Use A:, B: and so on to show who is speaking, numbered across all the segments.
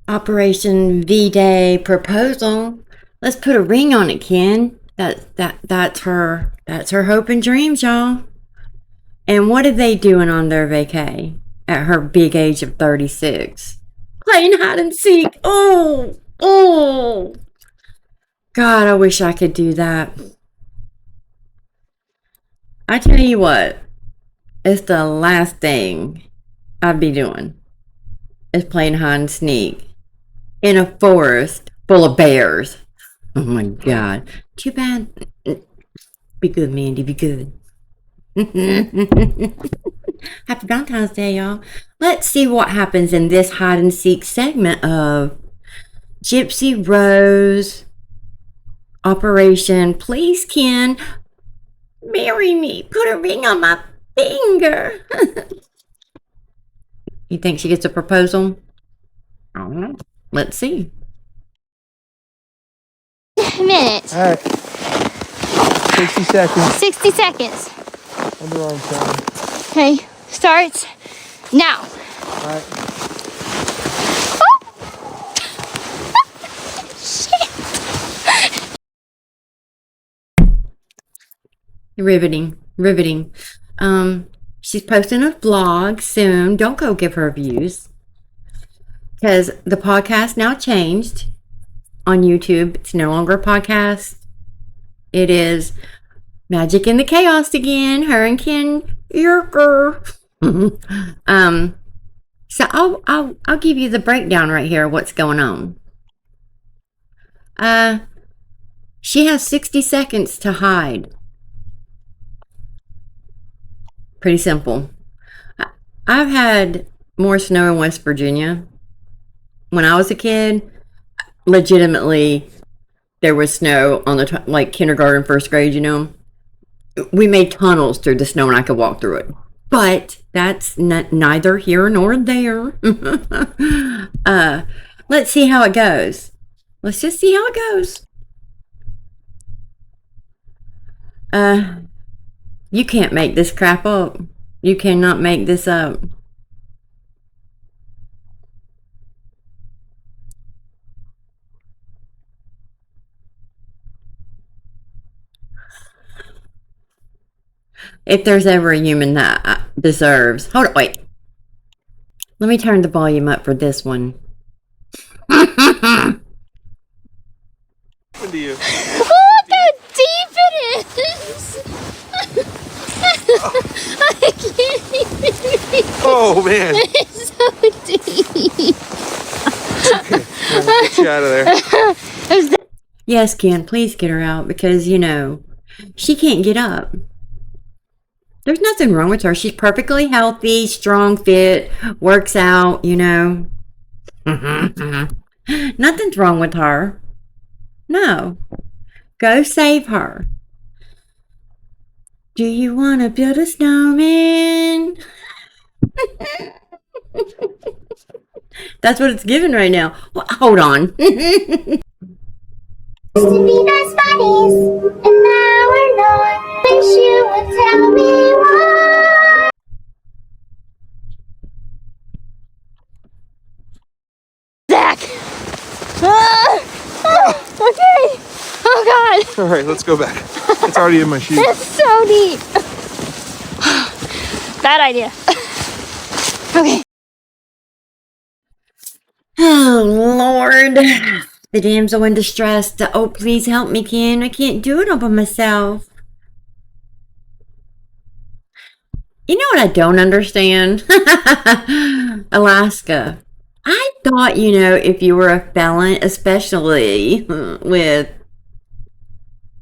A: Operation V-Day proposal. Let's put a ring on it, Ken. That's her hope and dreams, y'all. And what are they doing on their vacay at her big age of 36? Playing hide and seek. Oh. God, I wish I could do that. I tell you what, it's the last thing I'd be doing is playing hide and sneak in a forest full of bears. Oh my God. Too bad. Be good, Mandy. Be good. Happy Valentine's Day, y'all. Let's see what happens in this hide and seek segment of Gypsy Rose Operation Please Ken Marry Me. Put a ring on my finger. You think she gets a proposal? I don't know. Let's see.
B: Minutes.
C: All right. 60 seconds.
B: 60 seconds.
C: Underarm time.
B: Okay, starts now.
C: All right.
A: Riveting. She's posting a vlog soon. Don't go give her views. Because the podcast now changed on YouTube. It's no longer a podcast. It is Magic in the Chaos again. Her and Ken Yerker. So I'll give you the breakdown right here of what's going on. She has 60 seconds to hide. Pretty simple. I've had more snow in West Virginia. When I was a kid, legitimately, there was snow on the like kindergarten, first grade, you know. We made tunnels through the snow and I could walk through it. But that's neither here nor there. Let's see how it goes. Let's just see how it goes. You can't make this crap up. You cannot make this up. If there's ever a human that deserves... Hold on, wait. Let me turn the volume up for this one.
C: What do you?
B: Look how deep it is! I can't even.
C: Oh man!
B: It's so deep.
C: Okay, get you out of there.
A: Yes, Ken, please get her out because, you know, she can't get up. There's nothing wrong with her. She's perfectly healthy, strong, fit, works out, you know. Nothing's wrong with her. No. Go save her. Do you want to build a snowman? That's what it's giving right now. Well, hold on.
D: To be best buddies, and now we're not. Wish you would tell me why.
B: Zach! Okay! Oh God!
C: All right, let's go back. It's already in my shoes.
B: It's so deep! Bad idea. Okay.
A: Oh, Lord. The damsel in distress. Oh, please help me, Ken. I can't do it all by myself. You know what I don't understand? Alaska. I thought, you know, if you were a felon, especially with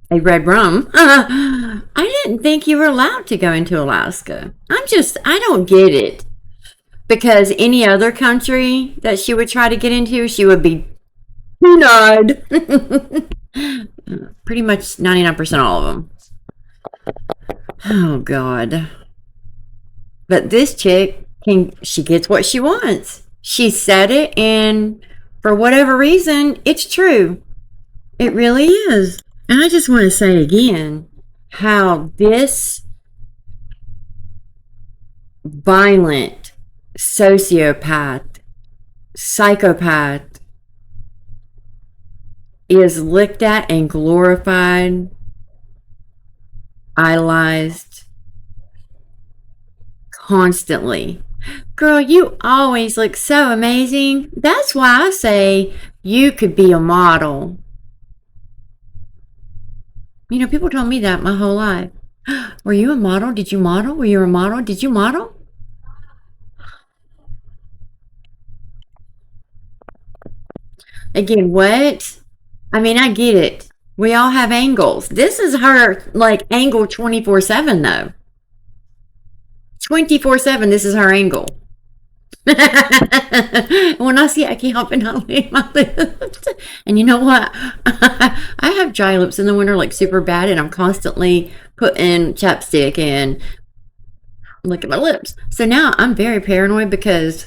A: a red rum, I didn't think you were allowed to go into Alaska. I don't get it. Because any other country that she would try to get into, she would be denied. Pretty much 99% all of them. Oh, God. But this chick, she gets what she wants. She said it, and for whatever reason, it's true. It really is. And I just want to say again how this violent sociopath, psychopath, is looked at and glorified, idolized constantly. Girl, you always look so amazing. That's why I say you could be a model. You know, people told me that my whole life. Were you a model? Did you model? Were you a model? Did you model? Again, what? I mean, I get it. We all have angles. This is her, like, angle 24/7, though. 24/7, this is her angle. When I see it, I can't help but not lick my lips. And you know what? I have dry lips in the winter, like, super bad, and I'm constantly putting chapstick and licking my lips. So now I'm very paranoid because...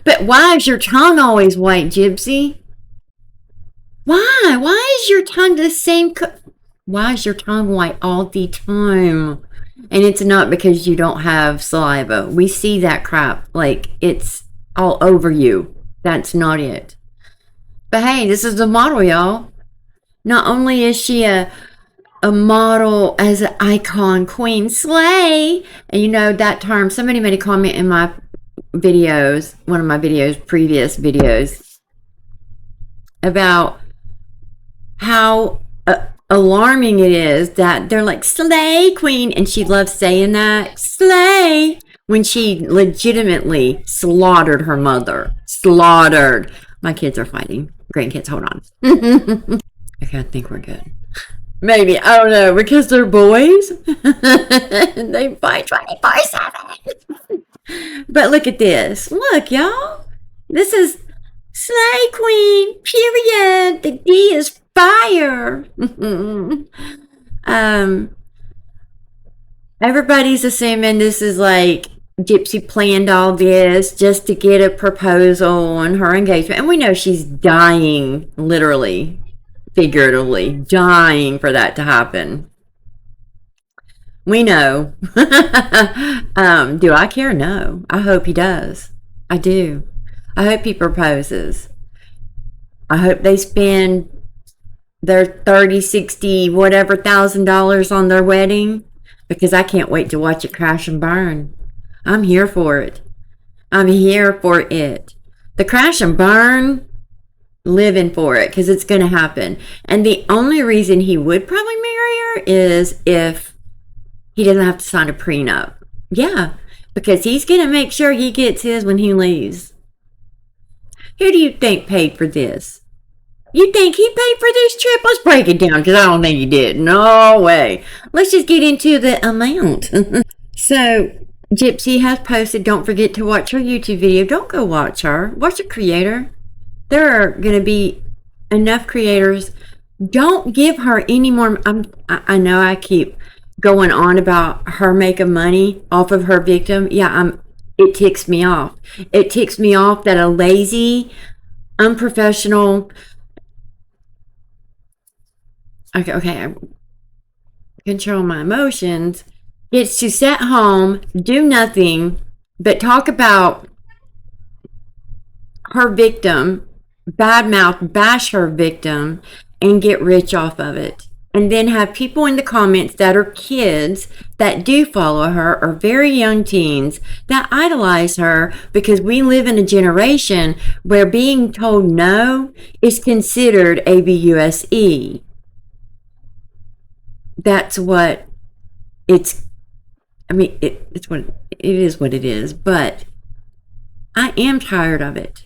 A: But why is your tongue always white, Gypsy? Why? Why is your tongue the same? Why is your tongue white all the time? And it's not because you don't have saliva. We see that crap. Like, it's all over you. That's not it. But hey, this is the model, y'all. Not only is she a model as an icon queen, slay. And you know that term, somebody made a comment in my videos, one of my videos, previous videos, about how alarming it is that they're like, slay queen, and she loves saying that, slay, when she legitimately slaughtered her mother. Slaughtered. My kids are fighting. Grandkids, hold on. Okay, I think we're good. Maybe, I don't know, because they're boys. They fight 24/7. But look at this. Look, y'all. This is slay queen, period. The D is fire. Everybody's assuming this is like Gypsy planned all this just to get a proposal on her engagement. And we know she's dying, literally, figuratively, dying for that to happen. We know. Do I care? No. I hope he does. I do. I hope he proposes. I hope they spend their 30, 60, whatever $1,000 on their wedding, because I can't wait to watch it crash and burn. I'm here for it. I'm here for it. The crash and burn, living for it, because it's going to happen. And the only reason he would probably marry her is if he doesn't have to sign a prenup. Yeah, because he's going to make sure he gets his when he leaves. Who do you think paid for this? You think he paid for this trip? Let's break it down, because I don't think he did. No way. Let's just get into the amount. So, Gypsy has posted, don't forget to watch her YouTube video. Don't go watch her. Watch a creator. There are going to be enough creators. Don't give her any more. I know I keep going on about her making money off of her victim. Yeah, it ticks me off. It ticks me off that a lazy, unprofessional... Okay, I control my emotions. Gets to sit home, do nothing, but talk about her victim, badmouth, bash her victim, and get rich off of it. And then have people in the comments that are kids that do follow her, or very young teens that idolize her, because we live in a generation where being told no is considered ABUSE. That's what it's, I mean, it's what it is what it is, but I am tired of it.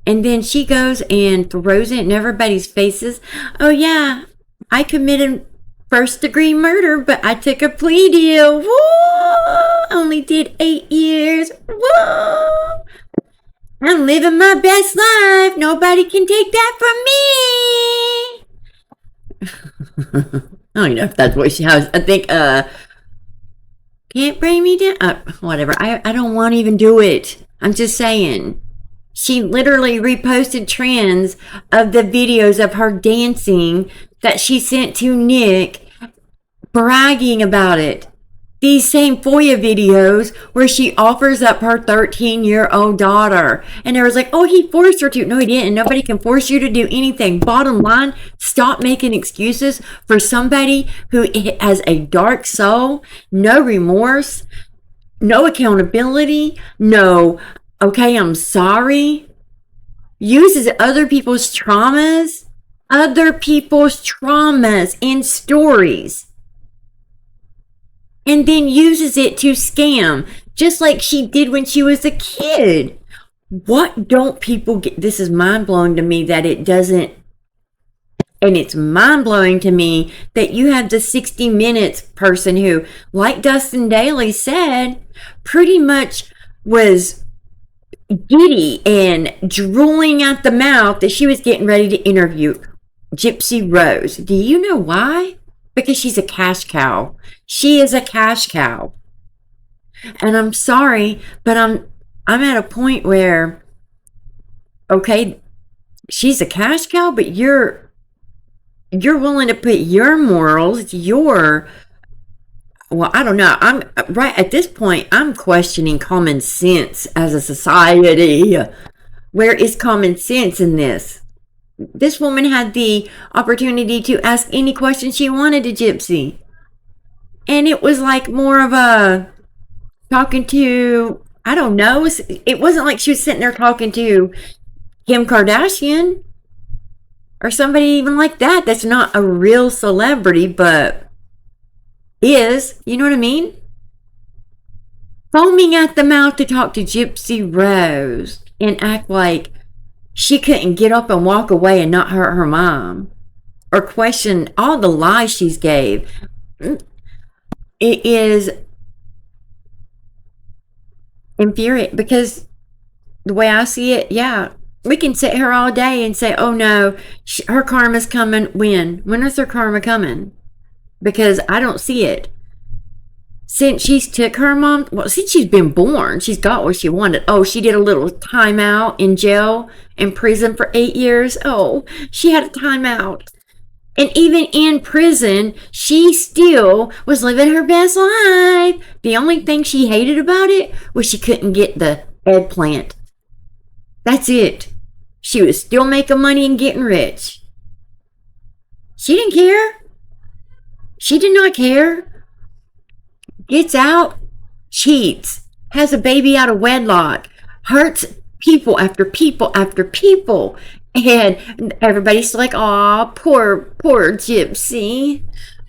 A: And then she goes and throws it in everybody's faces. Oh yeah, I committed first-degree murder, but I took a plea deal. Whoa! Only did 8 years. Whoa! I'm living my best life. Nobody can take that from me. I don't know if that's what she has. I think, can't bring me down. Whatever. I don't want to even do it. I'm just saying. She literally reposted trends of the videos of her dancing that she sent to Nick, bragging about it. these same FOIA videos where she offers up her 13-year-old daughter. And there was like, oh, he forced her to. No, he didn't. Nobody can force you to do anything. Bottom line, stop making excuses for somebody who has a dark soul, no remorse, no accountability, no, okay, I'm sorry. Uses other people's traumas in stories, and then uses it to scam, just like she did when she was a kid. What don't people get? This is mind-blowing to me that it doesn't, and it's mind-blowing to me that you have the 60 Minutes person who, like Dustin Daly said, pretty much was giddy and drooling at the mouth that she was getting ready to interview Gypsy Rose. Do you know why? Because she's a cash cow. She is a cash cow. And I'm sorry, but I'm at a point where, okay, she's a cash cow, but you're willing to put your morals, well, I don't know. I'm right at this point, I'm questioning common sense as a society. Where is common sense in this? This woman had the opportunity to ask any question she wanted to Gypsy. And it was like more of a talking to, I don't know. It wasn't like she was sitting there talking to Kim Kardashian or somebody even like that. That's not a real celebrity, but is, you know what I mean? Foaming at the mouth to talk to Gypsy Rose and act like she couldn't get up and walk away and not hurt her mom, or question all the lies she's gave. It is infuriating, because the way I see it, yeah, we can sit here all day and say, oh no, her karma's coming. When is her karma coming? Because I don't see it. Since she's took her mom, well, since she's been born, she's got what she wanted. Oh, she did a little timeout in jail, in prison for 8 years. Oh, she had a timeout. And even in prison, she still was living her best life. The only thing she hated about it was she couldn't get the eggplant. That's it. She was still making money and getting rich. She didn't care. She did not care. Gets out, cheats, has a baby out of wedlock, hurts people after people after people. And everybody's like, aw, poor Gypsy.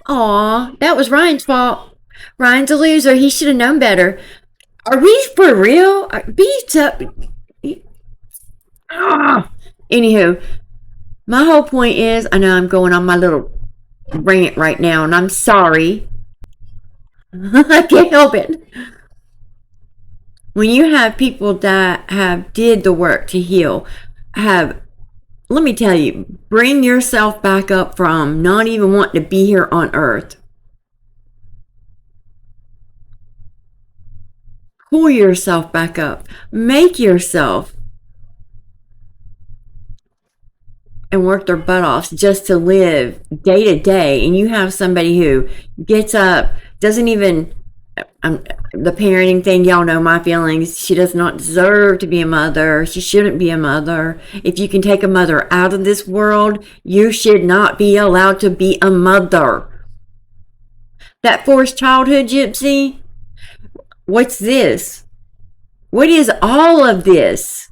A: Aw, that was Ryan's fault. Ryan's a loser. He should have known better. Are we for real? Anywho, my whole point is, I know I'm going on my little rant right now, and I'm sorry. I can't help it. When you have people that have did the work to heal, let me tell you, bring yourself back up from not even wanting to be here on earth. Pull yourself back up. Make yourself, and work their butt off just to live day to day. And you have somebody who gets up, doesn't even, the parenting thing, y'all know my feelings. She does not deserve to be a mother. She shouldn't be a mother. If you can take a mother out of this world, you should not be allowed to be a mother. That forced childhood, Gypsy, what's this? What is all of this?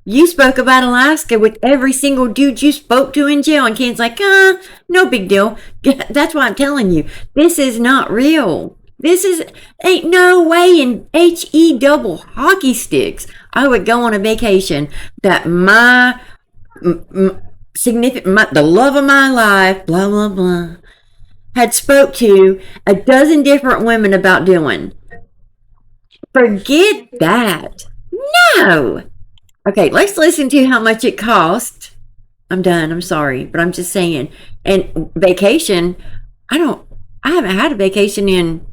A: You spoke about Alaska with every single dude you spoke to in jail, and Ken's like, no big deal. That's why I'm telling you, this is not real. Ain't no way in HE double hockey sticks I would go on a vacation that the love of my life, blah, blah, blah, had spoke to a dozen different women about doing. Forget that. No. Okay, let's listen to how much it cost. I'm done. I'm sorry, but I'm just saying. And vacation, I haven't had a vacation in,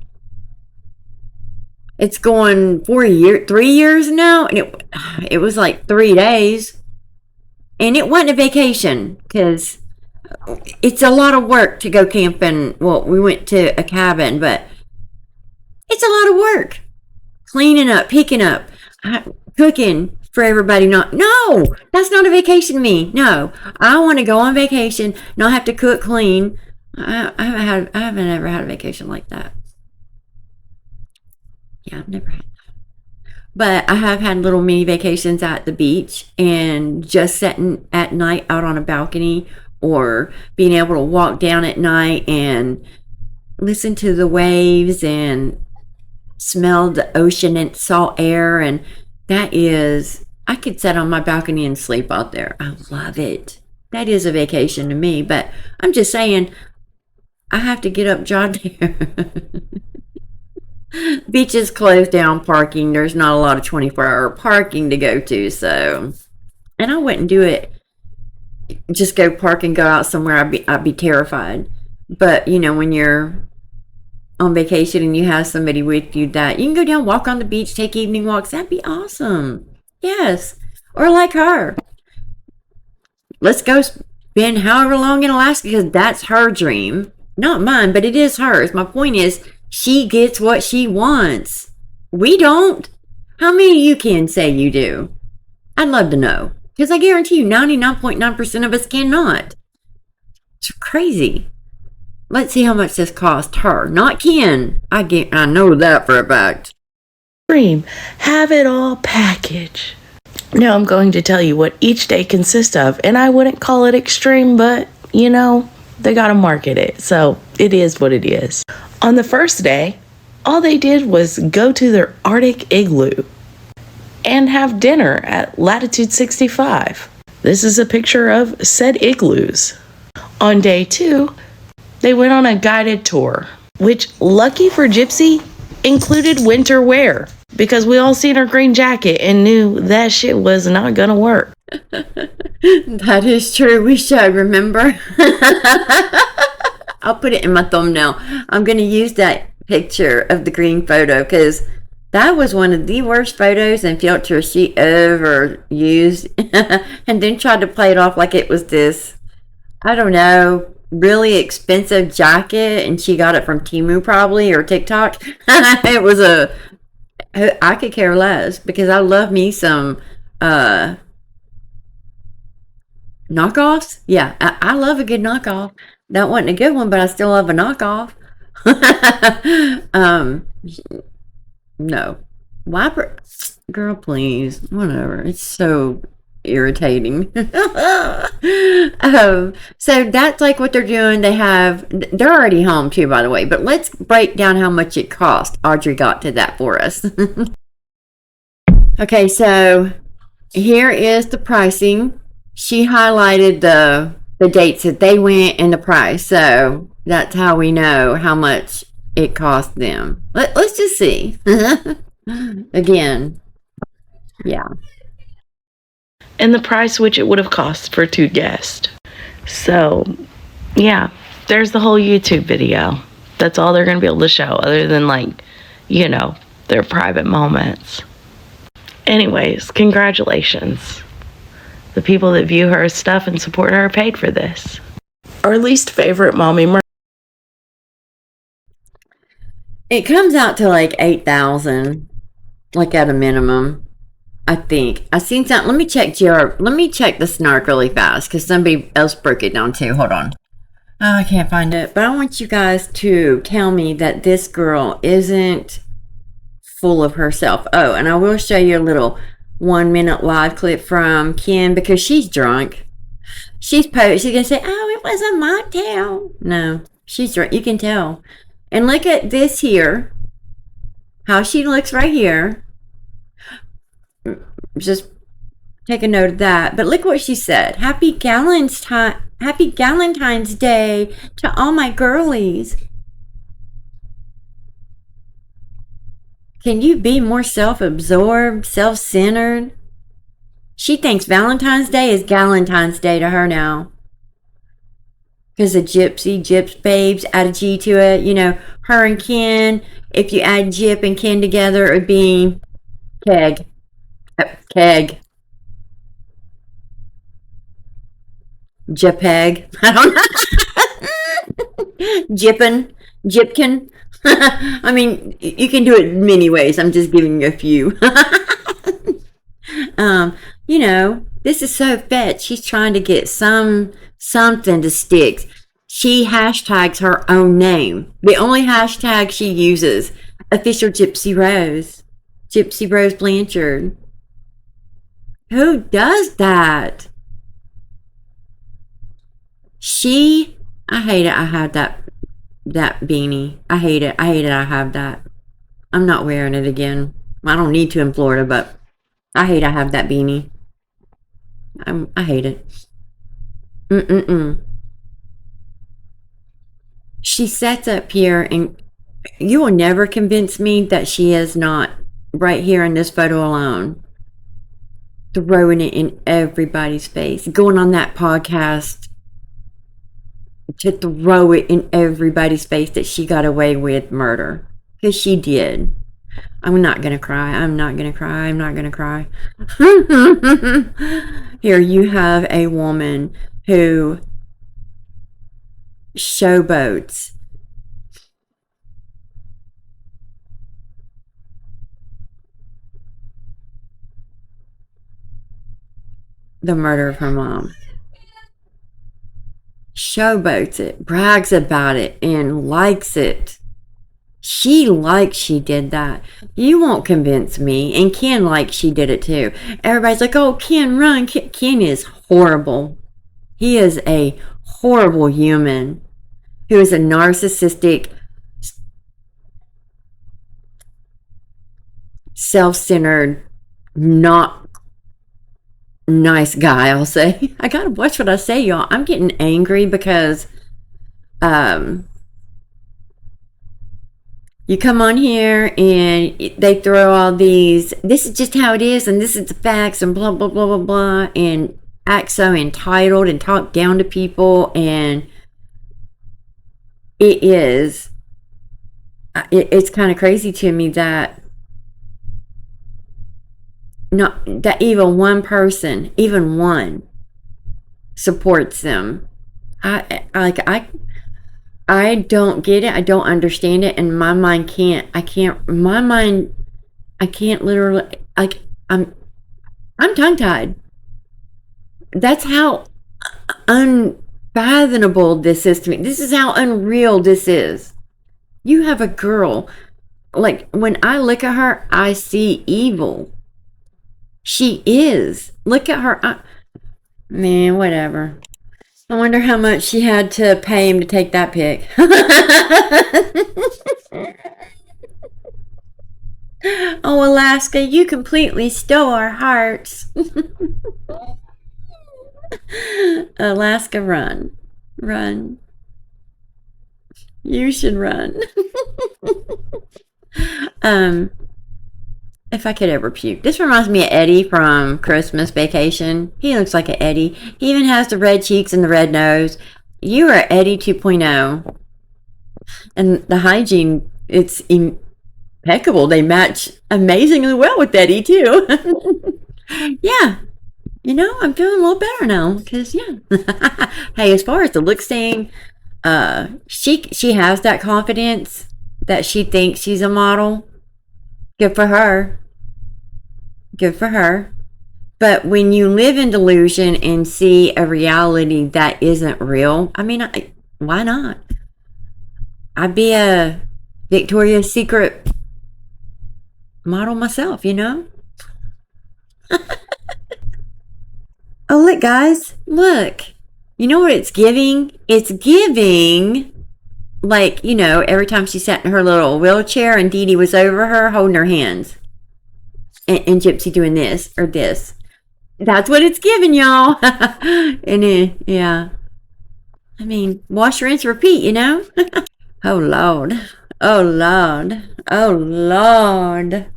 A: it's going 3 years now, and it was like 3 days. And it wasn't a vacation, because it's a lot of work to go camping. Well, we went to a cabin, but It's a lot of work. Cleaning up, picking up, cooking for everybody. No, that's not a vacation to me. No, I want to go on vacation, not have to cook, clean. I haven't ever had a vacation like that. Yeah, I've never had. But I have had little mini vacations at the beach and just sitting at night out on a balcony or being able to walk down at night and listen to the waves and smell the ocean and salt air. And I could sit on my balcony and sleep out there. I love it. That is a vacation to me. But I'm just saying, I have to get up, jog there. Beaches closed down parking. There's not a lot of 24-hour parking to go to, so, and I wouldn't do it. Just go park and go out somewhere. I'd be terrified. But when you're on vacation and you have somebody with you that you can go down, walk on the beach, take evening walks, that'd be awesome. Yes, or like her. Let's go spend however long in Alaska because that's her dream, not mine, but it is hers. My point is, she gets what she wants. We don't. How many of you can say you do? I'd love to know. Because I guarantee you 99.9% of us cannot. It's crazy. Let's see how much this cost her. Not Ken. I know that for a fact.
E: Dream. Have it all package. Now I'm going to tell you what each day consists of. And I wouldn't call it extreme, but they got to market it. So it is what it is. On the first day, all they did was go to their Arctic igloo and have dinner at latitude 65. This is a picture of said igloos. On day 2, they went on a guided tour, which, lucky for Gypsy, included winter wear because we all seen her green jacket and knew that shit was not gonna work.
A: That is true. We should remember. I'll put it in my thumbnail. I'm going to use that picture of the green photo because that was one of the worst photos and filters she ever used. And then tried to play it off like it was this, I don't know, really expensive jacket. And she got it from Temu probably or TikTok. It was I could care less because I love me some knockoffs. Yeah, I love a good knockoff. That wasn't a good one, but I still love a knockoff. No. Why, girl, please. Whatever. It's so irritating. So that's like what they're doing. They're already home too, by the way. But let's break down how much it cost. Audrey got to that for us. Okay, so here is the pricing. She highlighted the dates that they went and the price. So that's how we know how much it cost them. Let's just see. Again. Yeah.
E: And the price which it would have cost for 2 guests. So, yeah, there's the whole YouTube video. That's all they're going to be able to show other than their private moments. Anyways, congratulations. The people that view her stuff and support her paid for this. Our least favorite mommy.
A: It comes out to like $8,000, like at a minimum. I think I seen something. Let me check the Snark really fast because somebody else broke it down too. Hold on. Oh, I can't find it, but I want you guys to tell me that this girl isn't full of herself. Oh, and I will show you a little 1-minute live clip from Kim because she's drunk. She's gonna say, "Oh, it was a mocktail." No, she's drunk. You can tell. And look at this here. How she looks right here. Just take a note of that. But look what she said. Happy Valentine's Day to all my girlies. Can you be more self-absorbed, self-centered? She thinks Valentine's Day is Galentine's Day to her now. Because the Gyps babes add a G to it. Her and Ken. If you add Gyp and Ken together, it would be Keg. Keg. JPEG. I don't know. Jippin. Jipkin. I mean, you can do it many ways. I'm just giving you a few. You know, this is so fetch. She's trying to get something to stick. She hashtags her own name. The only hashtag she uses, official Gypsy Rose. Gypsy Rose Blanchard. Who does that? I hate it. I have that beanie. I hate it. I hate it. I have that. I'm not wearing it again. I don't need to in Florida, but I hate I have that beanie. I hate it. Mm-mm-mm. She sits up here and you will never convince me that she is not right here in this photo alone. Throwing it in everybody's face. Going on that podcast to throw it in everybody's face that she got away with murder. Because she did. I'm not gonna cry. I'm not gonna cry. I'm not gonna cry. Here you have a woman who showboats the murder of her mom. Showboats it, brags about it, and likes it. She likes she did that. You won't convince me. And Ken likes she did it too. Everybody's like, oh, Ken, run. Ken is horrible. He is a horrible human who is a narcissistic, self-centered, not nice guy, I'll say. I gotta watch what I say, y'all. I'm getting angry because you come on here and they throw all these, this is just how it is and this is the facts and blah blah blah blah blah, and act so entitled and talk down to people. And it's kind of crazy to me that not that even one person, even one, supports them. I don't get it. I don't understand it, and my mind can't. I can't. My mind. I can't literally. Like I'm tongue tied. That's how unfathomable this is to me. This is how unreal this is. You have a girl. Like when I look at her, I see evil. She is. Look at her. Man, whatever. I wonder how much she had to pay him to take that pic. Oh, Alaska, you completely stole our hearts. Alaska, run. Run. You should run. If I could ever puke. This reminds me of Eddie from Christmas Vacation. He looks like an Eddie. He even has the red cheeks and the red nose. You are Eddie 2.0. And the hygiene, it's impeccable. They match amazingly well with Eddie too. Yeah. You know, I'm feeling a little better now. Because, yeah. Hey, as far as the looks thing, she has that confidence that she thinks she's a model. Good for her. Good for her. But when you live in delusion and see a reality that isn't real, I mean, why not? I'd be a Victoria's Secret model myself, you know? Oh, look, guys. Look. You know what it's giving? It's giving... Like, you know, every time she sat in her little wheelchair and Dee Dee was over her holding her hands. And Gypsy doing this or this. That's what it's giving, y'all. And yeah. I mean, wash, rinse, repeat, you know? Oh, Lord. Oh, Lord. Oh, Lord.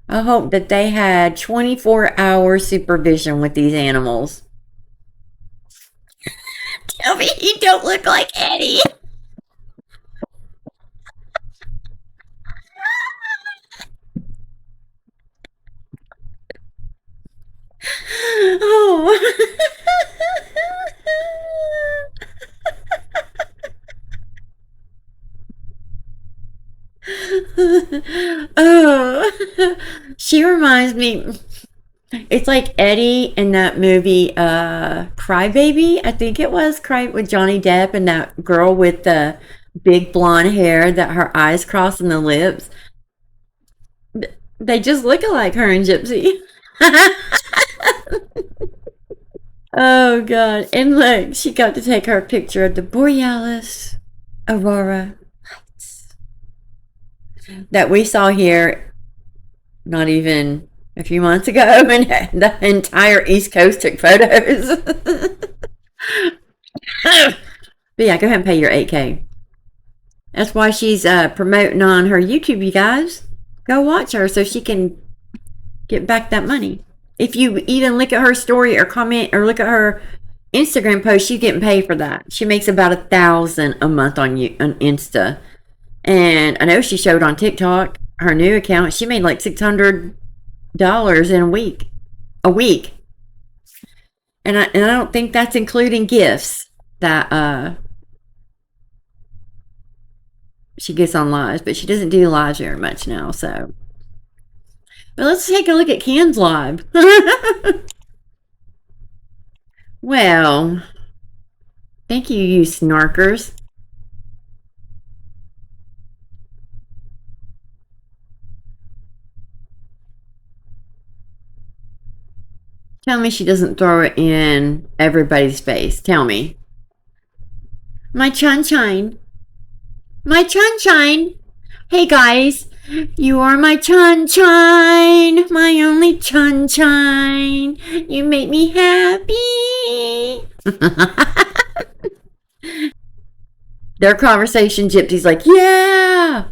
A: I hope that they had 24-hour supervision with these animals. Tell me you don't look like Eddie. Oh. She reminds me. It's like Eddie in that movie, Crybaby. I think it was Cry with Johnny Depp and that girl with the big blonde hair that her eyes cross and the lips. They just look alike, her and Gypsy. Oh God! And look, she got to take her picture of the Borealis Aurora lights that we saw here. Not even a few months ago, and the entire East Coast took photos. But yeah, go ahead and pay your $8K. That's why she's promoting on her YouTube, you guys. Go watch her so she can get back that money. If you even look at her story or comment or look at her Instagram post, she's getting paid for that. She makes about $1,000 a month on Insta. And I know she showed on TikTok, her new account, she made like $600 in a week. And I don't think that's including gifts that she gets on lives, but she doesn't do lives very much now, so. But let's take a look at Ken's live. Well, thank you, you snarkers. Tell me she doesn't throw it in everybody's face. Tell me. My chunshine. My chunshine. Hey guys, you are my chunshine. My only chunshine. You make me happy. Their conversation, Gypsy's like, yeah.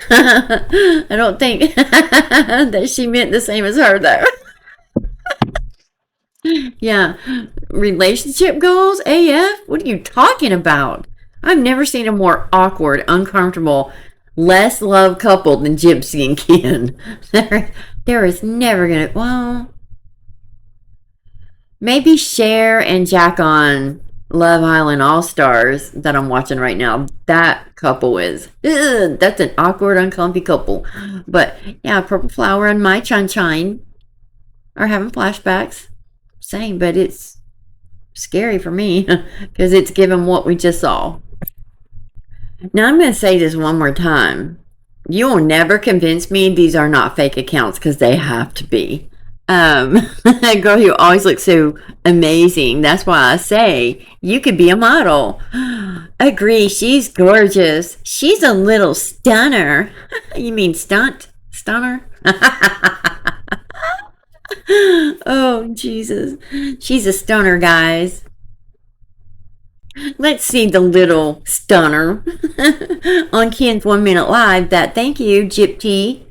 A: I don't think that she meant the same as her, though. Yeah. Relationship goals? AF? What are you talking about? I've never seen a more awkward, uncomfortable, less loved couple than Gypsy and Ken. There is never gonna, well, maybe Cher and Jack on Love Island All-Stars that I'm watching right now. That couple is, that's an awkward, uncomfy couple. But yeah, Purple Flower and my Chunshine are having flashbacks. Same, but it's scary for me because it's given what we just saw. Now I'm going to say this one more time. You will never convince me these are not fake accounts because they have to be. A girl who always looks so amazing. That's why I say you could be a model. Agree, she's gorgeous. She's a little stunner. You mean stunner? Oh, Jesus. She's a stunner, guys. Let's see the little stunner on Ken's 1 Minute Live. That thank you, Gypsy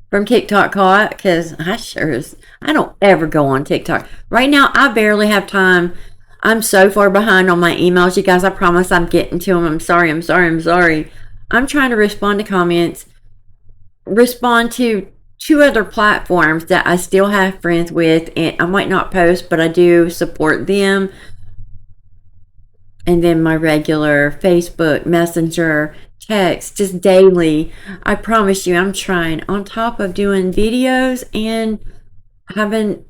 A: from TikTok caught, because I don't ever go on TikTok. Right now, I barely have time. I'm so far behind on my emails, you guys. I promise I'm getting to them. I'm sorry. I'm trying to respond to comments, respond to 2 other platforms that I still have friends with, and I might not post, but I do support them. And then my regular Facebook, Messenger, text, just daily. I promise you, I'm trying. On top of doing videos and having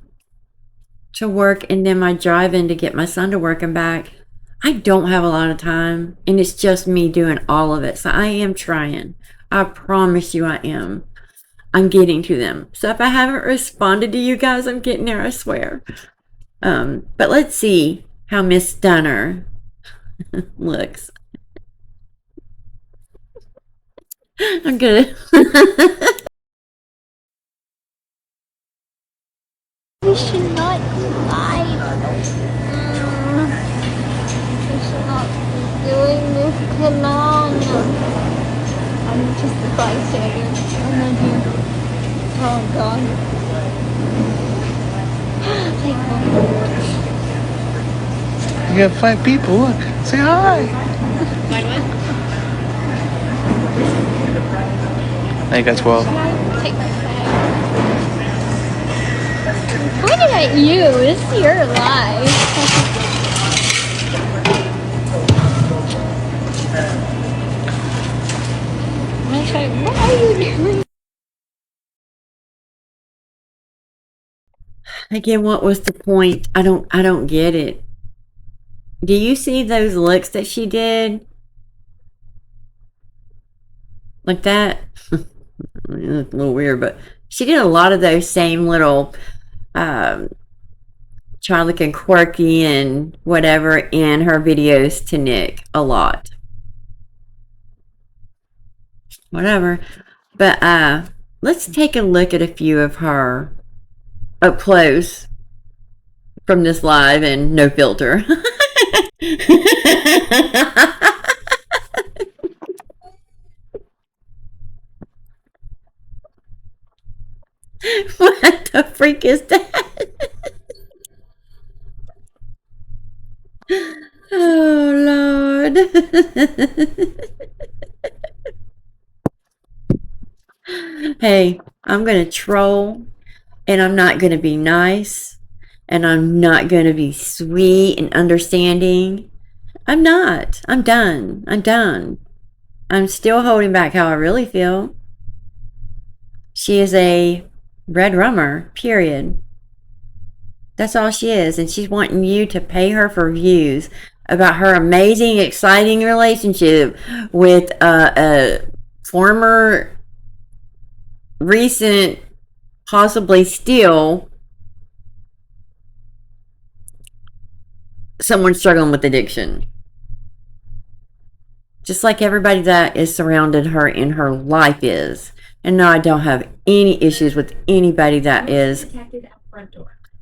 A: to work, and then my driving to get my son to work and back, I don't have a lot of time, and it's just me doing all of it. So I am trying. I promise you I am. I'm getting to them. So if I haven't responded to you guys, I'm getting there, I swear. But let's see how Miss Stunner looks. I'm good.
B: We should not lie. We should not be doing this too long. I'm just a bystander. I'm not here. Oh God. Thank God.
C: You got 5 people. Look, say hi. I think that's 12.
B: Take my bag. Pointing at you. This is your life. like, what are you doing?
A: Again, what was the point? I don't get it. Do you see those looks that she did? Like that? It's a little weird, but she did a lot of those same little child looking quirky and whatever in her videos to Nick a lot. Whatever. But let's take a look at a few of her up close from this live and no filter. What the freak is that? Oh Lord. Hey, I'm gonna troll and I'm not gonna be nice and I'm not gonna be sweet and understanding. I'm not. I'm done. I'm done. I'm still holding back how I really feel. She is a red rummer, period. That's all she is. And she's wanting you to pay her for views about her amazing, exciting relationship with a former, recent, possibly still someone struggling with addiction. Just like everybody that is surrounded her in her life is. And no, I don't have any issues with anybody that is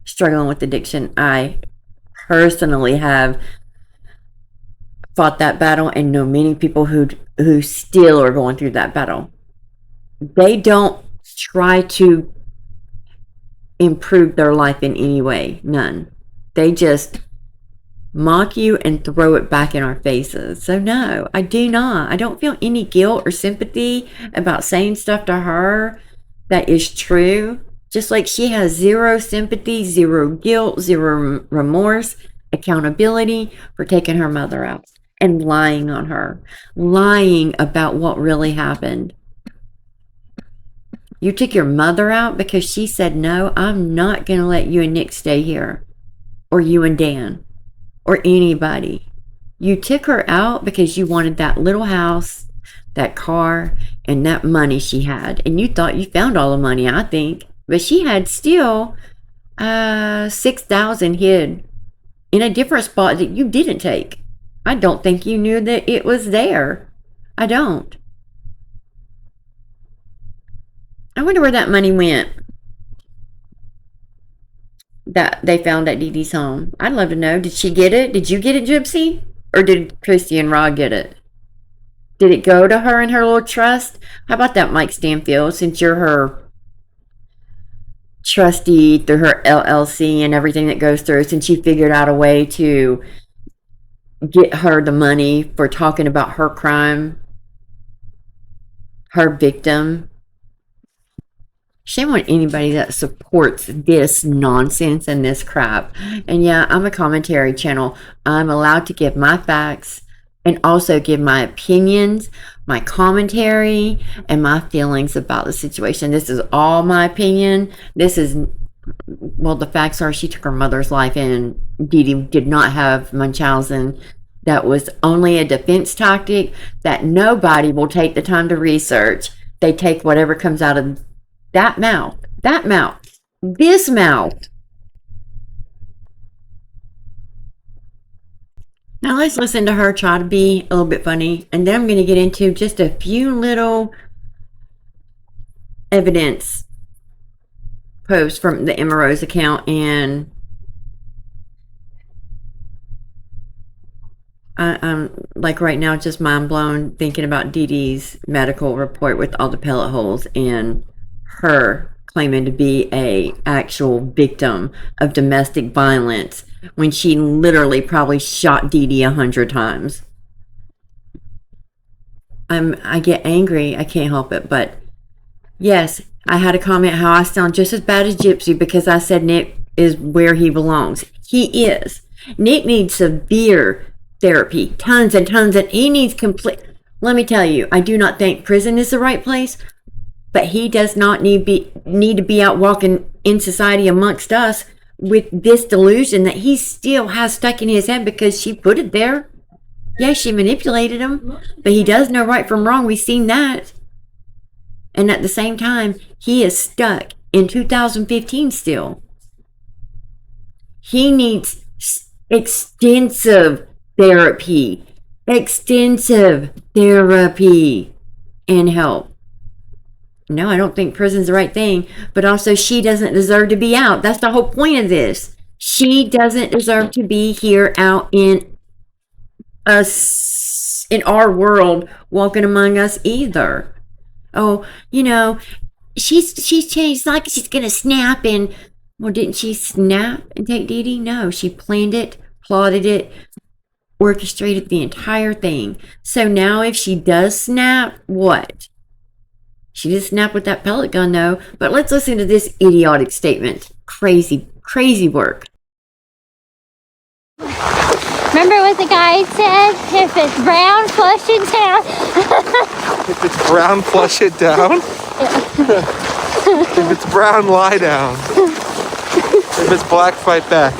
A: struggling with addiction. I personally have fought that battle and know many people who still are going through that battle. They don't try to improve their life in any way. None. They just mock you and throw it back in our faces. So no, I do not. I don't feel any guilt or sympathy about saying stuff to her that is true. Just like she has zero sympathy, zero guilt, zero remorse, accountability for taking her mother out and lying on her, lying about what really happened. You took your mother out because she said, no, I'm not going to let you and Nick stay here, or you and Dan, or anybody. You took her out because you wanted that little house, that car, and that money she had. And you thought you found all the money, I think. But she had still $6,000 hid in a different spot that you didn't take. I don't think you knew that it was there. I don't. I wonder where that money went that they found at Dee Dee's home. I'd love to know. Did she get it? Did you get it, Gypsy? Or did Christy and Rod get it? Did it go to her in her little trust? How about that, Mike Stanfield, since you're her trustee through her LLC and everything that goes through, since you figured out a way to get her the money for talking about her crime, her victim? Shame on anybody that supports this nonsense and this crap. And yeah, I'm a commentary channel. I'm allowed to give my facts and also give my opinions, my commentary, and my feelings about the situation. This is all my opinion. This is, well, the facts are she took her mother's life and Dee Dee did not have Munchausen. That was only a defense tactic that nobody will take the time to research. They take whatever comes out of that mouth, this mouth. Now let's listen to her try to be a little bit funny, and then I'm going to get into just a few little evidence posts from the Emma Rose account, and I'm like right now just mind blown thinking about Dee Dee's medical report with all the pellet holes and her claiming to be a actual victim of domestic violence when she literally probably shot Dee Dee 100 times. I get angry. I can't help it. But yes, I had a comment how I sound just as bad as Gypsy because I said Nick is where he belongs. He is. Nick needs severe therapy, tons and tons, and he needs complete. Let me tell you, I do not think prison is the right place, but he does not need to be out walking in society amongst us with this delusion that he still has stuck in his head because she put it there. Yeah, she manipulated him, but he does know right from wrong. We've seen that. And at the same time, he is stuck in 2015 still. He needs extensive therapy and help. No, I don't think prison's the right thing, but also she doesn't deserve to be out. That's the whole point of this. She doesn't deserve to be here out in us, in our world, walking among us either. Oh, she's changed. It's like she's gonna snap and, well, didn't she snap and take Dee Dee? No, she planned it, plotted it, orchestrated the entire thing. So now if she does snap, what? She did snap with that pellet gun, though. But let's listen to this idiotic statement. Crazy, crazy work.
B: Remember what the guy said? If it's brown, flush it down.
C: If it's brown, flush it down. If it's brown, lie down. If it's black, fight back.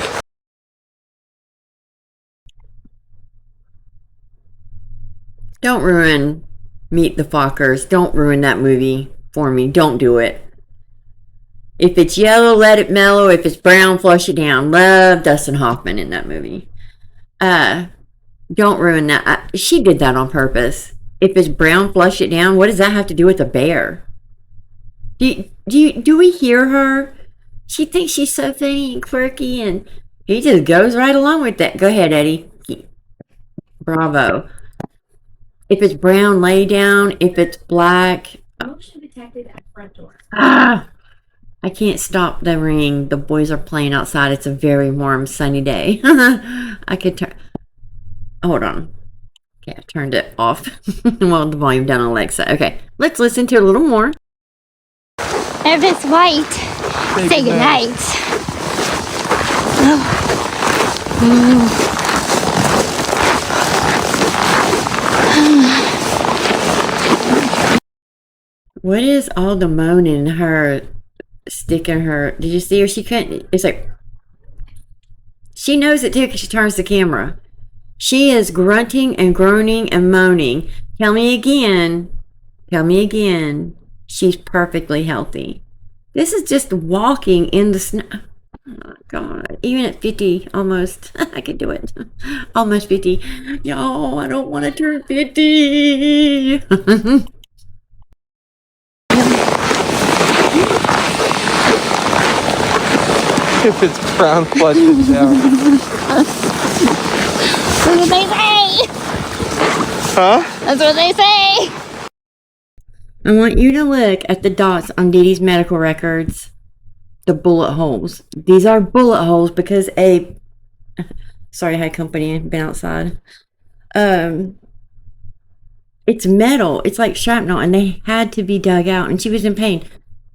A: Don't ruin Meet the Fockers. Don't ruin that movie for me. Don't do it. If it's yellow, let it mellow. If it's brown, flush it down. Love Dustin Hoffman in that movie. Don't ruin that. She did that on purpose. If it's brown, flush it down. What does that have to do with a bear? Do we hear her? She thinks she's so funny and quirky, and he just goes right along with that. Go ahead, Eddie. Bravo. If it's brown, lay down. If it's black,
E: Motion detected at front door.
A: I can't stop the ring. The boys are playing outside. It's a very warm, sunny day. I could turn. Hold on. Okay, I turned it off. Well, the volume down on Alexa. Okay, let's listen to it a little more.
B: If it's white, say goodnight.
A: What is all the moaning? Her sticking her. Did you see her? She couldn't. It's like she knows it too because she turns the camera. She is grunting and groaning and moaning. Tell me again. Tell me again. She's perfectly healthy. This is just walking in the snow. Oh my God. Even at 50, almost. I could do it. Almost 50. Yo, I don't want to turn 50.
C: If it's brown, flush it down.
B: That's what they say.
C: Huh?
B: That's what they say.
A: I want you to look at the dots on Dee Dee's medical records. The bullet holes. These are bullet holes because sorry, hi company, I've been outside. It's metal. It's like shrapnel, and they had to be dug out, and she was in pain.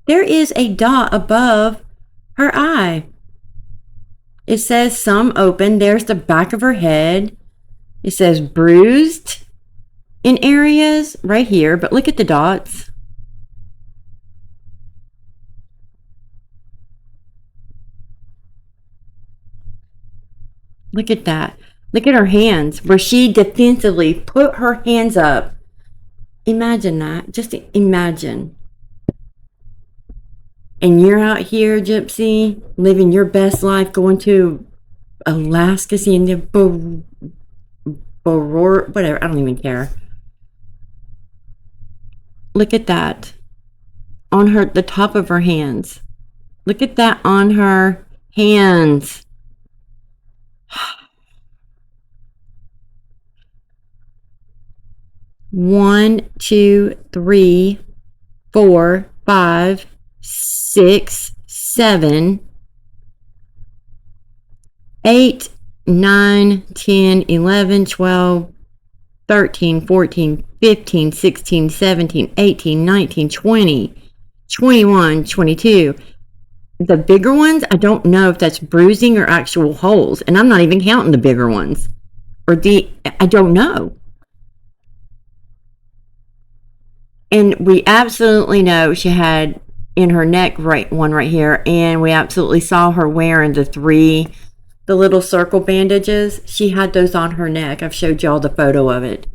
A: There is a dot above her eye. It says some open. There's the back of her head. It says bruised in areas right here, but look at the dots. Look at that. Look at her hands where she defensively put her hands up. Imagine that. Just imagine. And you're out here, Gypsy, living your best life, going to Alaska, seeing the whatever, I don't even care. Look at that. On the top of her hands. Look at that on her hands. One, 2, 3, 4, 5, 6, 7, 8, 9, 10, 11, 12, 13, 14, 15, 16, 17, 18, 19, 20, 21, 22. The bigger ones, I don't know if that's bruising or actual holes. And I'm not even counting the bigger ones. I don't know. And we absolutely know she had in her neck one right here, and we absolutely saw her wearing the little circle bandages. She had those on her neck. I've showed y'all the photo of it.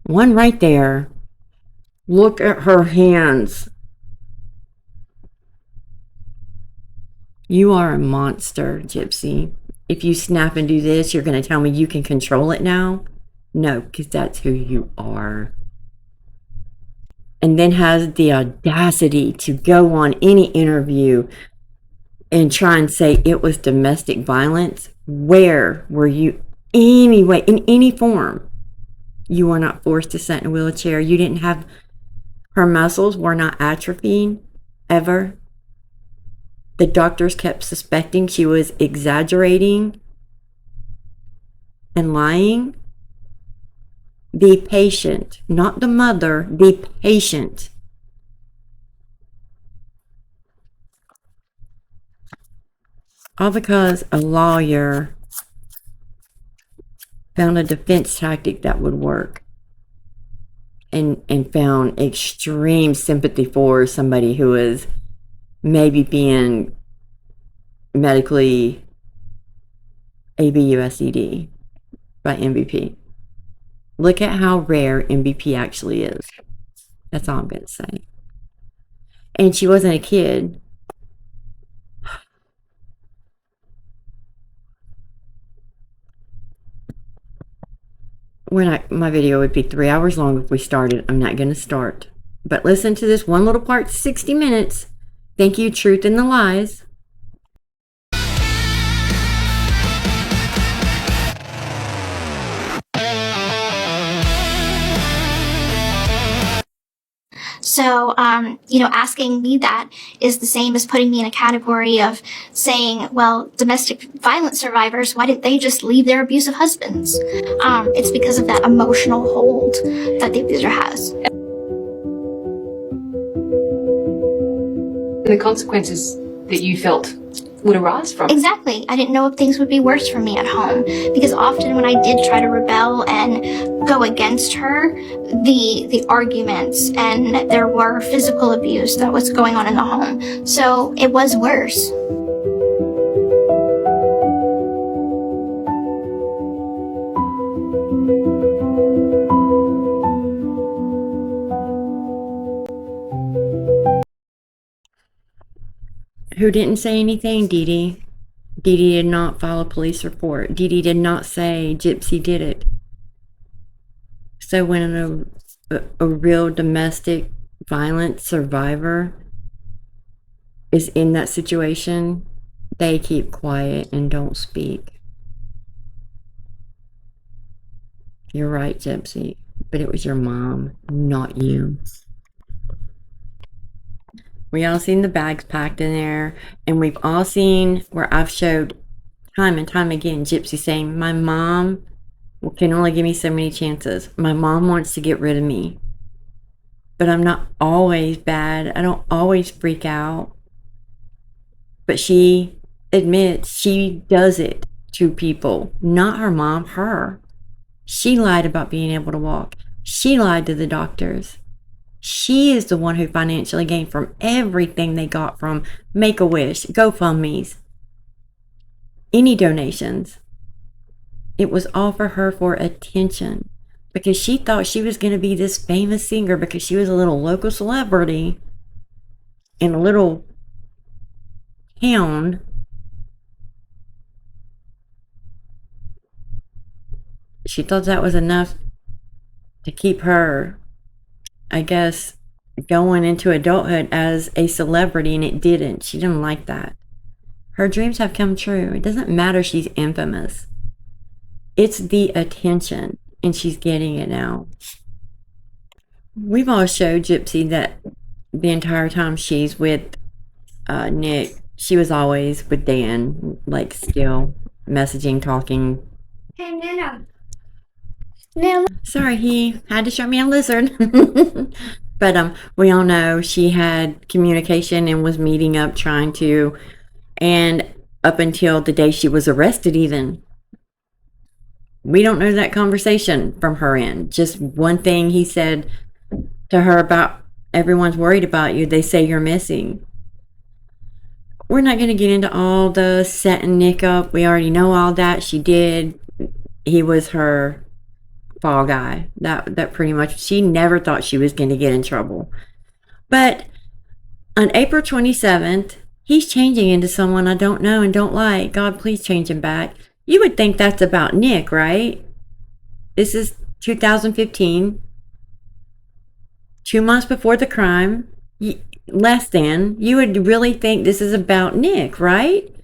A: One right there. Look at her hands. You are a monster, Gypsy. If you snap and do this, you're going to tell me you can control it now? No, because that's who you are. And then has the audacity to go on any interview and try and say it was domestic violence. Where were you anyway, in any form? You were not forced to sit in a wheelchair. You didn't have, her muscles were not atrophying ever. The doctors kept suspecting she was exaggerating and lying. The patient, not the mother, the patient. All because a lawyer found a defense tactic that would work and found extreme sympathy for somebody who is maybe being medically ABUSED by MVP. Look at how rare MVP actually is. That's all I'm going to say. And she wasn't a kid. My video would be 3 hours long if we started. I'm not going to start. But listen to this one little part, 60 minutes. Thank you, Truth and the Lies.
F: So, asking me that is the same as putting me in a category of saying, well, domestic violence survivors, why didn't they just leave their abusive husbands? It's because of that emotional hold that the abuser has.
G: And the consequences that you felt would arise from.
F: Exactly. I didn't know if things would be worse for me at home, because often when I did try to rebel and go against her, the arguments and there were physical abuse that was going on in the home. So it was worse.
A: Who didn't say anything? Dee Dee. Dee Dee did not file a police report. Dee Dee did not say Gypsy did it. So when a real domestic violence survivor is in that situation, they keep quiet and don't speak. You're right, Gypsy, but it was your mom, not you. We all seen the bags packed in there, and we've all seen where I've showed time and time again Gypsy saying, my mom can only give me so many chances. My mom wants to get rid of me. But I'm not always bad. I don't always freak out. But she admits she does it to people. Not her mom, her. She lied about being able to walk. She lied to the doctors. She is the one who financially gained from everything they got from Make-A-Wish, GoFundMe's, any donations. It was all for her for attention, because she thought she was going to be this famous singer because she was a little local celebrity in a little town. She thought that was enough to keep her, I guess, going into adulthood as a celebrity, and it didn't. She didn't like that. Her dreams have come true. It doesn't matter she's infamous. It's the attention, and she's getting it now. We've all showed Gypsy that the entire time she's with Nick, she was always with Dan, like still messaging, talking.
D: Hey, Nana.
A: Sorry, he had to show me a lizard. But we all know she had communication and was meeting up, trying to, and up until the day she was arrested even. We don't know that conversation from her end. Just one thing he said to her about everyone's worried about you. They say you're missing. We're not going to get into all the setting Nick up. We already know all that. She did. He was her fall guy. That pretty much, she never thought she was going to get in trouble. But on April 27th, he's changing into someone I don't know and don't like. God, please change him back. You would think that's about Nick, right? This is 2015. 2 months before the crime. Less than. You would really think this is about Nick, right?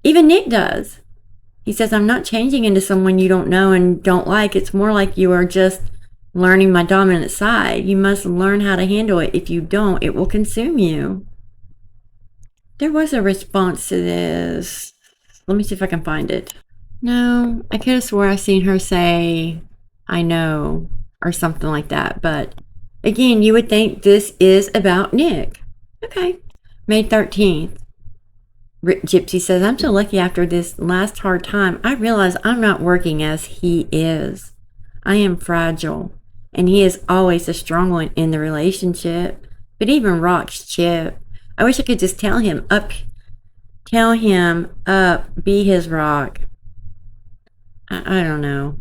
A: Even Nick does. He says, I'm not changing into someone you don't know and don't like. It's more like you are just learning my dominant side. You must learn how to handle it. If you don't, it will consume you. There was a response to this. Let me see if I can find it. No, I could have swore I seen her say, I know, or something like that. But again, you would think this is about Nick. Okay. May 13th. Gypsy says, I'm so lucky after this last hard time. I realize I'm not working as he is. I am fragile. And he is always the strong one in the relationship. But even rocks Chip. I wish I could just tell him up, be his rock. I don't know.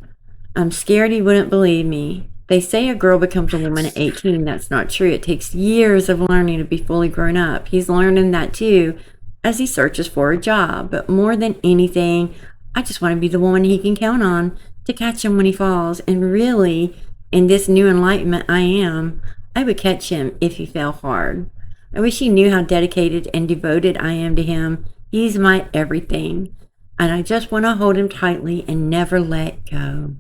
A: I'm scared he wouldn't believe me. They say a girl becomes a woman at 18. That's not true. It takes years of learning to be fully grown up. He's learning that too as he searches for a job. But more than anything, I just want to be the woman he can count on to catch him when he falls. And really, in this new enlightenment I would catch him if he fell hard. I wish he knew how dedicated and devoted I am to him. He's my everything. And I just want to hold him tightly and never let go.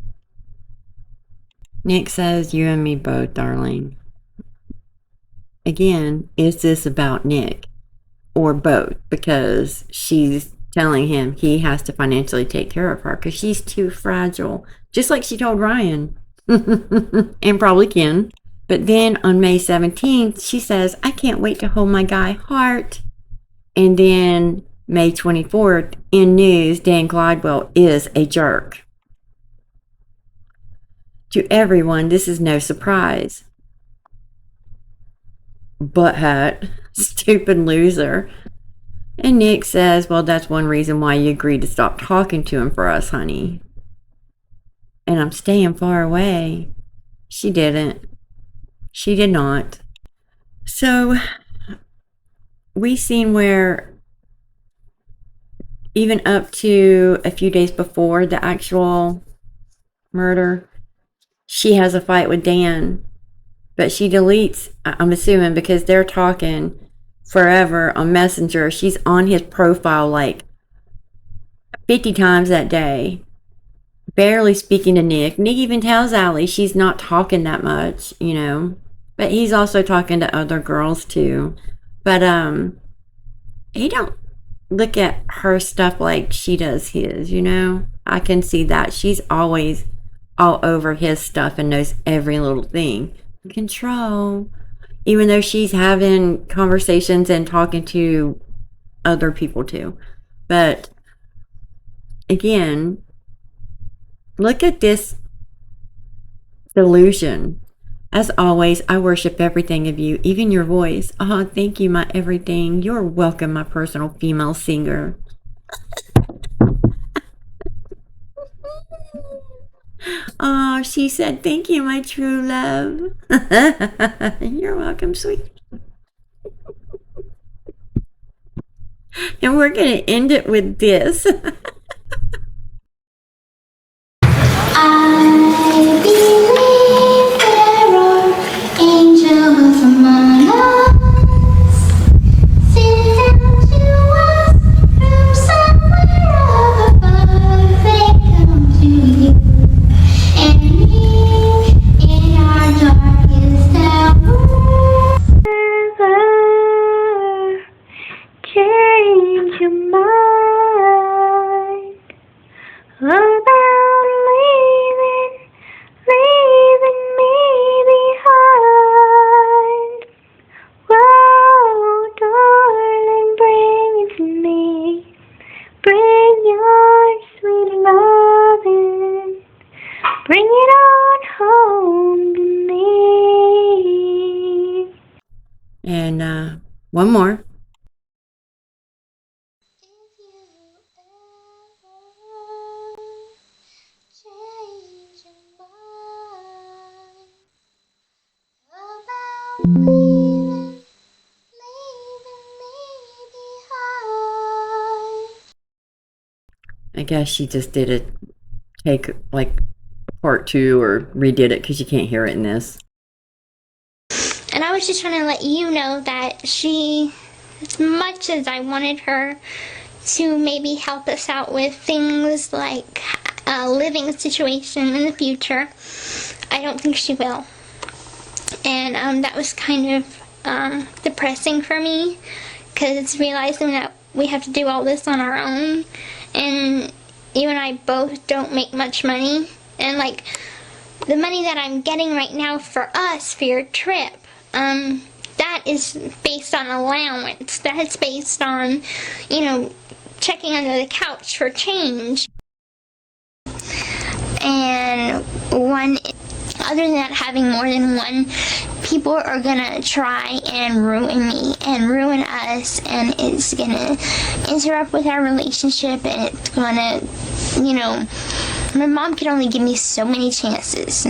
A: Nick says, you and me both, darling. Again, is this about Nick? Or both? Because she's telling him he has to financially take care of her because she's too fragile. Just like she told Ryan. And probably Ken. But then on May 17th, she says, I can't wait to hold my guy Hart. And then May 24th, in news, Dan Glidewell is a jerk. To everyone, this is no surprise. Butthead, stupid loser. And Nick says, well, that's one reason why you agreed to stop talking to him for us, honey. And I'm staying far away. She didn't. She did not. So, we seen where even up to a few days before the actual murder, she has a fight with Dan. But she deletes, I'm assuming, because they're talking forever on Messenger. She's on his profile like 50 times that day. Barely speaking to Nick. Nick even tells Allie she's not talking that much, you know. But he's also talking to other girls too. But he don't look at her stuff like she does his, you know. I can see that. She's always all over his stuff and knows every little thing. Control. Even though she's having conversations and talking to other people too. But again, look at this delusion. As always, I worship everything of you, even your voice. Oh, thank you, my everything. You're welcome, my personal female singer. Oh, she said, thank you, my true love. You're welcome, sweet. And we're going to end it with this.
D: I believe there are angels among us, sent down to us from somewhere up above. They come to you and me in our darkest hour. Never change your mind.
A: One more.
D: If you ever change your mind about leaving me behind.
A: I guess she just did a take like part 2 or redid it because you can't hear it in this.
F: And I was just trying to let you know that she, as much as I wanted her to maybe help us out with things like a living situation in the future, I don't think she will. And that was kind of depressing for me, because realizing that we have to do all this on our own, and you and I both don't make much money, and like the money that I'm getting right now for us for your trip, that is based on allowance. That's based on, you know, checking under the couch for change. And other than that, having more than one, people are gonna try and ruin me and ruin us, and it's gonna interrupt with our relationship, and it's gonna, you know, my mom can only give me so many chances.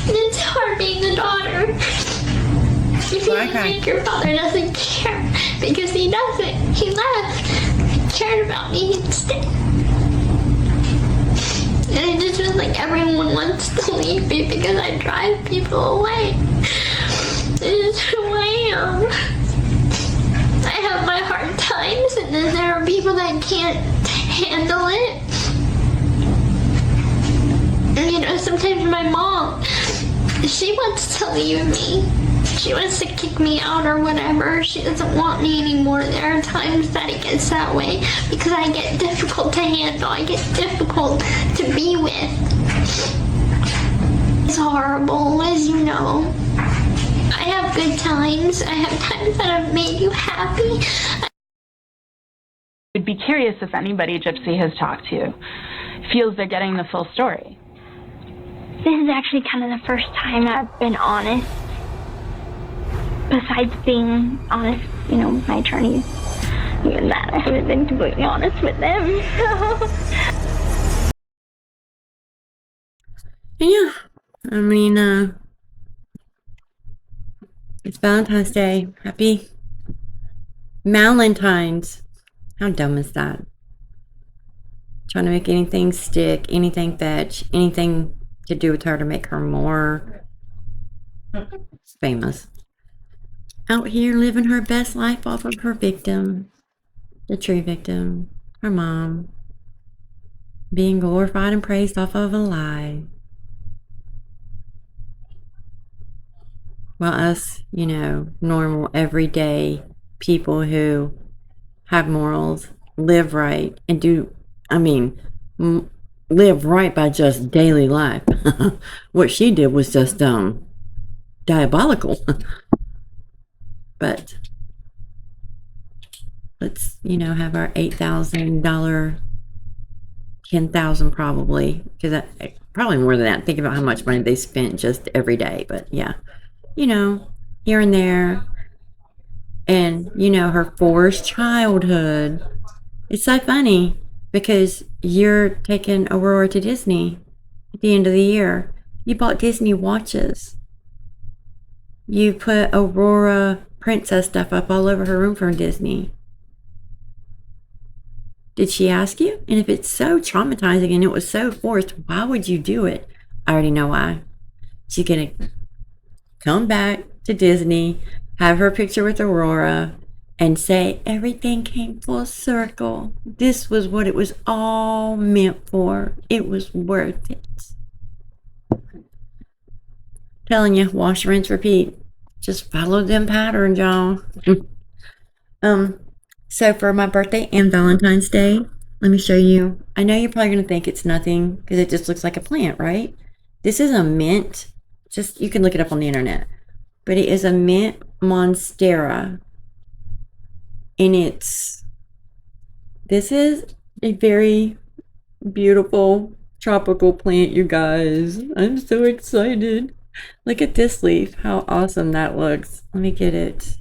F: It's hard being a daughter. You feel like your father doesn't care, because he doesn't. He left. He cared about me instead. And it just feels like everyone wants to leave me because I drive people away. It's who I am. I have my hard times, and then there are people that can't handle it. And, you know, sometimes my mom, she wants to leave me. She wants to kick me out or whatever. She doesn't want me anymore. There are times that it gets that way because I get difficult to handle. I get difficult to be with. It's horrible, as you know. I have good times. I have times that have made you happy.
H: I'd be curious if anybody Gypsy has talked to feels they're getting the full story.
F: This is actually kind of the first time I've been honest. Besides being honest, you know, with my attorneys. Even that, I haven't been completely honest with them.
A: Yeah, I mean, it's Valentine's Day. Happy Valentine's. How dumb is that? Trying to make anything stick, anything fetch, anything to do with her to make her more famous. Out here living her best life off of her victim, the true victim, her mom, being glorified and praised off of a lie. While us, you know, normal, everyday people who have morals, live right, and do, I mean, live right by just daily life. What she did was just diabolical. But let's, you know, have our $8,000, $10,000 probably, because probably more than that. Think about how much money they spent just every day. But yeah, you know, here and there, and you know, her forced childhood. It's so funny because you're taking Aurora to Disney at the end of the year. You bought Disney watches. You put Aurora princess stuff up all over her room from Disney. Did she ask you? And if it's so traumatizing and it was so forced, why would you do it? I already know why. She's gonna come back to Disney, have her picture with Aurora, and say everything came full circle. This was what it was all meant for. It was worth it. Telling you, wash, rinse, repeat. Just follow them patterns, y'all. So for my birthday and Valentine's Day, let me show you. I know you're probably gonna think it's nothing because it just looks like a plant, right? This is a mint. Just, you can look it up on the internet. But it is a mint monstera. And this is a very beautiful tropical plant, you guys. I'm so excited. Look at this leaf. How awesome that looks. Let me get it.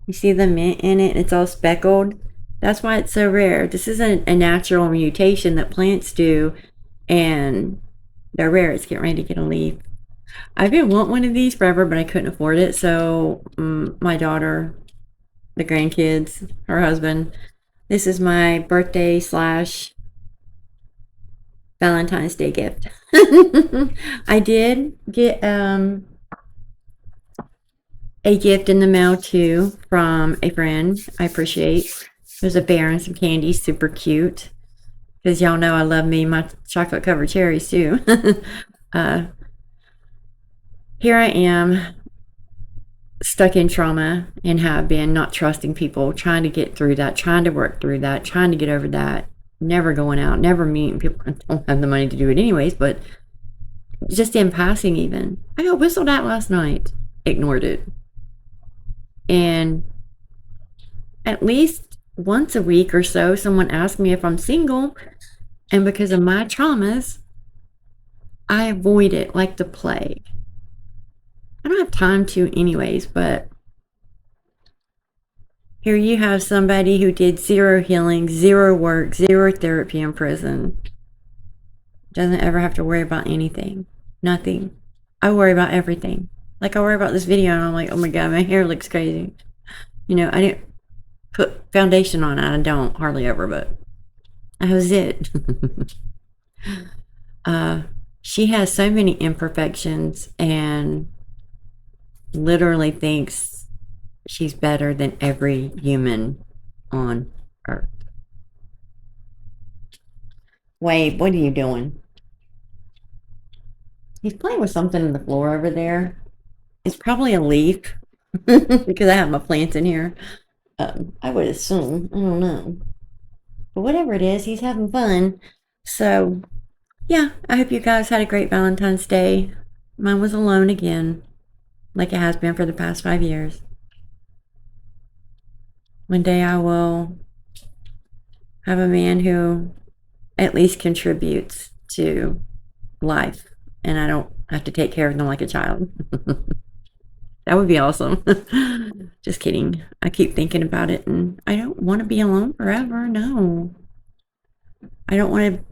A: You see the mint in it? It's all speckled. That's why it's so rare. This is a natural mutation that plants do, and they're rare. It's getting ready to get a leaf. I've been wanting one of these forever, but I couldn't afford it. So my daughter, the grandkids, her husband, this is my birthday / Valentine's Day gift. I did get a gift in the mail too from a friend I appreciate. There's a bear and some candy, super cute. Because y'all know I love me my chocolate covered cherries too. Here I am, stuck in trauma, and have been not trusting people, trying to get through that, trying to work through that, trying to get over that, never going out, never meeting people. I don't have the money to do it anyways, but just in passing even. I got whistled at last night, ignored it. And at least once a week or so, someone asks me if I'm single, and because of my traumas, I avoid it like the plague. I don't have time to anyways, but here you have somebody who did 0 healing, 0 work, 0 therapy in prison. Doesn't ever have to worry about anything. Nothing. I worry about everything. Like I worry about this video and I'm like, oh my God, my hair looks crazy. You know, I didn't put foundation on it. I don't hardly ever, but that was it. She has so many imperfections and literally thinks she's better than every human on earth. Wade, what are you doing? He's playing with something in the floor over there. It's probably a leaf because I have my plants in here. I would assume. I don't know. But whatever it is, he's having fun. So, yeah, I hope you guys had a great Valentine's Day. Mine was alone again, like it has been for the past 5 years. One day I will have a man who at least contributes to life, and I don't have to take care of them like a child. That would be awesome. Just kidding. I keep thinking about it, and I don't want to be alone forever. No. I don't want to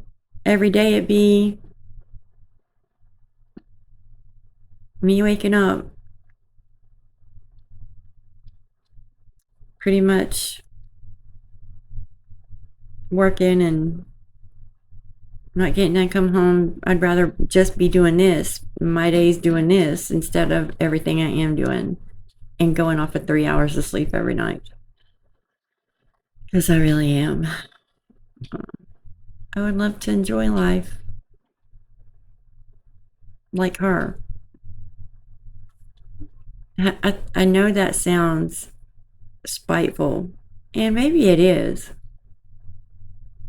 A: every day it be me waking up pretty much working and not getting to come home. I'd rather just be doing this, my days doing this, instead of everything I am doing and going off at 3 hours of sleep every night. Because I really am. I would love to enjoy life like her. I know that sounds spiteful, and maybe it is.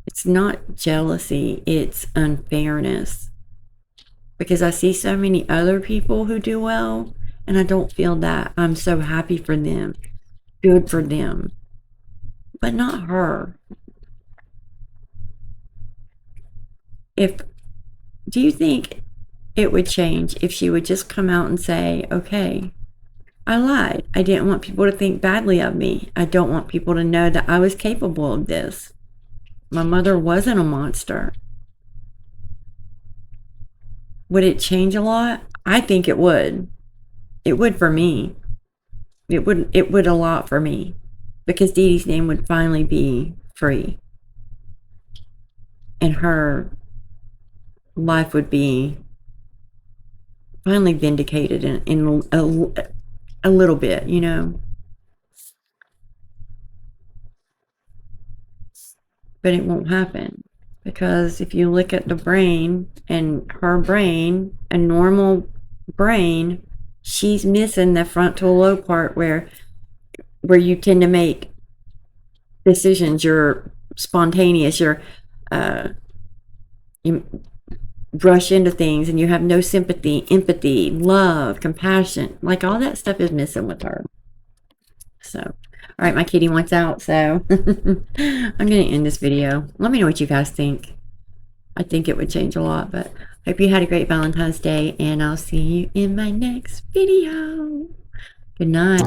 A: It's not jealousy, it's unfairness. Because I see so many other people who do well, and I don't feel that. I'm so happy for them, good for them, but not her. Do you think it would change if she would just come out and say, okay, I lied. I didn't want people to think badly of me. I don't want people to know that I was capable of this. My mother wasn't a monster. Would it change a lot? I think it would. It would for me. It would a lot for me. Because Dee Dee's name would finally be free. And her life would be finally vindicated in a little bit, you know. But it won't happen, because if you look at the brain and her brain, a normal brain, she's missing the frontal lobe part where you tend to make decisions. You're spontaneous. You rush into things, and you have no sympathy, empathy, love, compassion. Like all that stuff is missing with her. So, all right, my kitty wants out, so I'm going to end this video. Let me know what you guys think. I think it would change a lot, but Hope you had a great Valentine's Day, and I'll see you in my next video. Good night.